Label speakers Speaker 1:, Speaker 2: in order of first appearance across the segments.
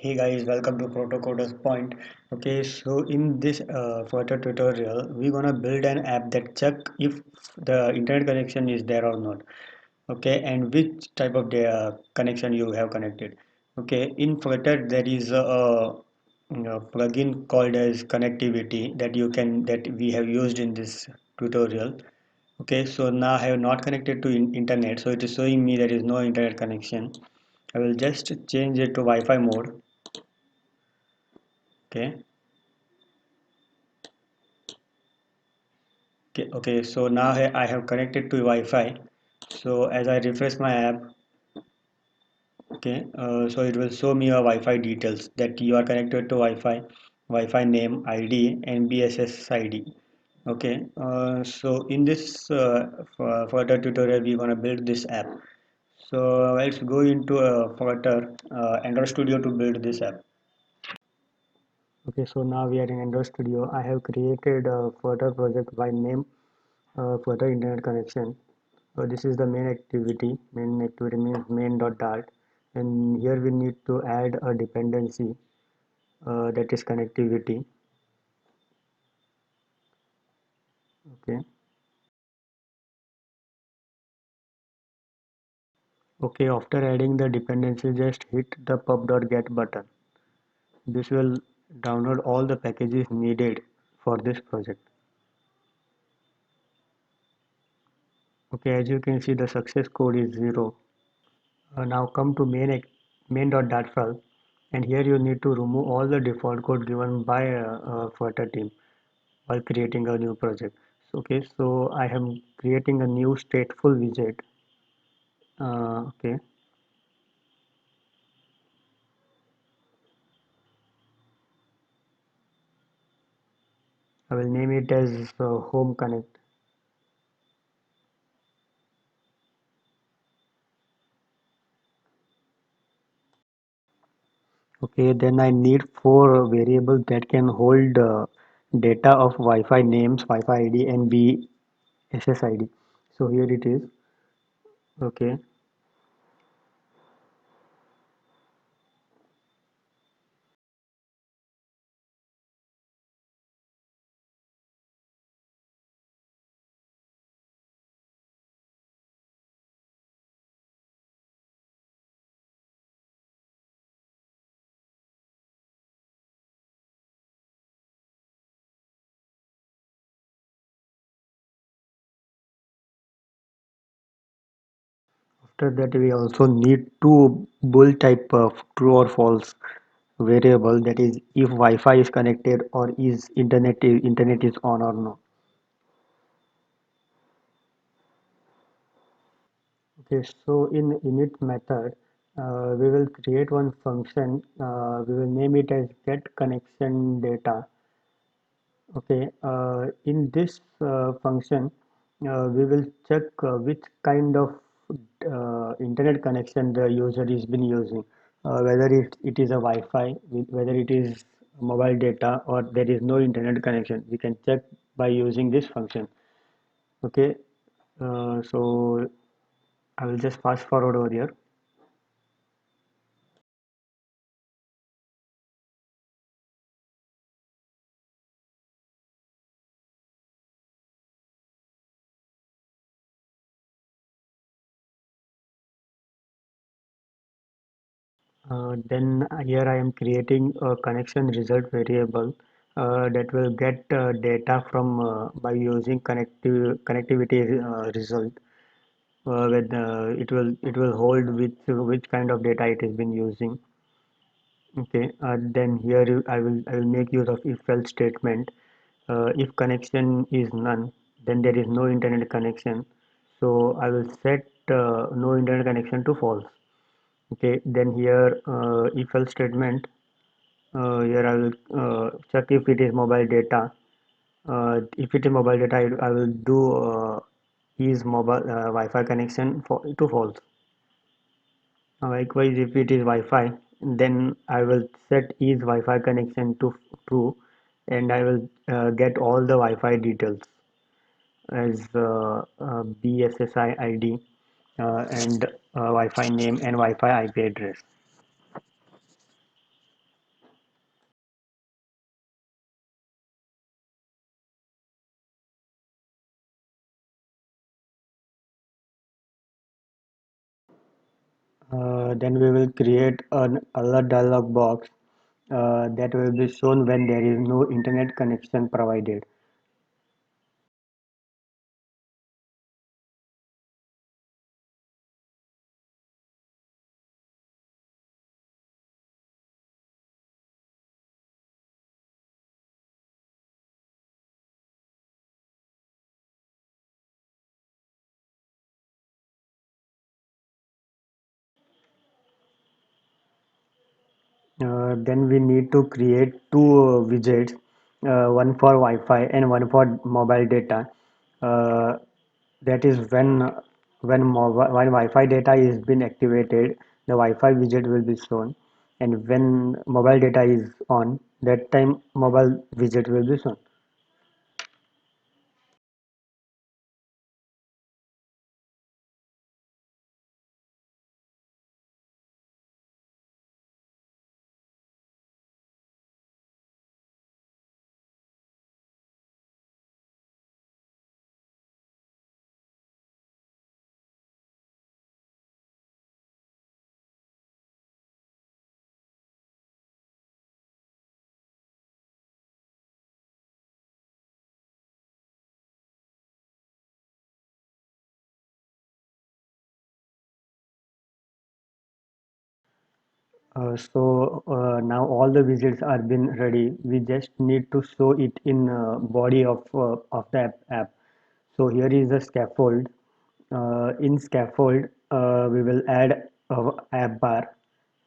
Speaker 1: Hey guys, welcome to Protocoders Point. Okay, so in this further tutorial, we're gonna build an app that check if the internet connection is there or not. Okay, and which type of the connection you have connected. Okay, in Flutter there is a plugin called as connectivity that we have used in this tutorial. Okay, so now I have not connected to internet, so it is showing me there is no internet connection. I will just change it to Wi-Fi mode. Okay. Okay, so now I have connected to Wi-Fi. So as I refresh my app, okay, so it will show me a Wi-Fi details that you are connected to Wi-Fi, Wi-Fi name, ID, and BSS ID. Okay, so in this further tutorial, we're gonna build this app. So let's go into further Android Studio to build this app. Okay, so now we are in Android Studio. I have created a Flutter project by name Flutter Internet Connection. This is the main activity. Main activity means main.dart, and here we need to add a dependency that is connectivity. Okay. Okay. After adding the dependency, just hit the pub.get button. This will download all the packages needed for this project. Okay. As you can see, the success code is 0. Now come to main.dart file, and here you need to remove all the default code given by Flutter team while creating a new project. Okay, so I am creating a new stateful widget. Okay, I will name it as home connect. Okay, then I need four variables that can hold data of Wi-Fi names, Wi-Fi ID, and BSSID. So here it is. Okay, after that we also need two bool type of true or false variable, that is if Wi-Fi is connected or is internet is on or not. Okay, so in init method, we will create one function. We will name it as get connection data. Okay, in this function, we will check which kind of internet connection the user is been using, whether it is a Wi-Fi, whether it is mobile data, or there is no internet connection. We can check by using this function. Okay, so I will just fast forward over here. Then here I am creating a connection result variable that will get data from by using connectivity result. With it will hold which kind of data it has been using. Okay. Then here I will make use of if else statement. If connection is none, then there is no internet connection. So I will set no internet connection to false. Okay. Then here if else statement. Here I will check if it is mobile data. If it is mobile data, I will do is mobile Wi-Fi connection to false. Likewise, if it is Wi-Fi, then I will set is Wi-Fi connection to true, and I will get all the Wi-Fi details as BSSI ID and Wi-Fi name and Wi-Fi IP address. Then we will create an alert dialog box that will be shown when there is no internet connection provided. Then we need to create two widgets, one for Wi-Fi and one for mobile data. Uh, that is when Wi-Fi data is been activated, the Wi-Fi widget will be shown, and when mobile data is on, that time mobile widget will be shown. Now all the widgets are been ready. We just need to show it in body of the app. So here is the scaffold. In scaffold, we will add a app bar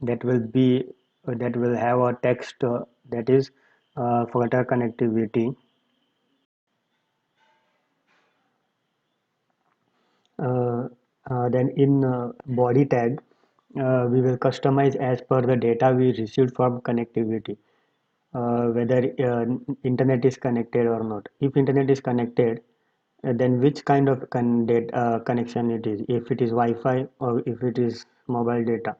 Speaker 1: that will be that will have a text that is Flutter connectivity. Uh, then in body tag, we will customize as per the data we received from connectivity, whether internet is connected or not. If internet is connected, then which kind of connection it is, if it is Wi-Fi or if it is mobile data.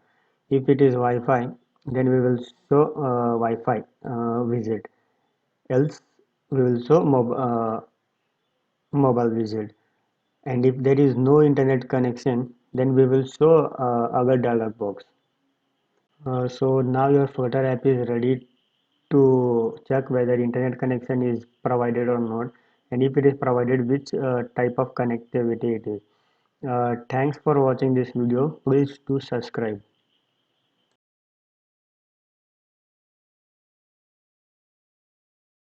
Speaker 1: If it is Wi-Fi, then we will show Wi-Fi widget, else we will show mobile widget. And if there is no internet connection, then we will show our dialog box. So now your Flutter app is ready to check whether internet connection is provided or not, and if it is provided, which type of connectivity it is. Thanks for watching this video. Please do subscribe.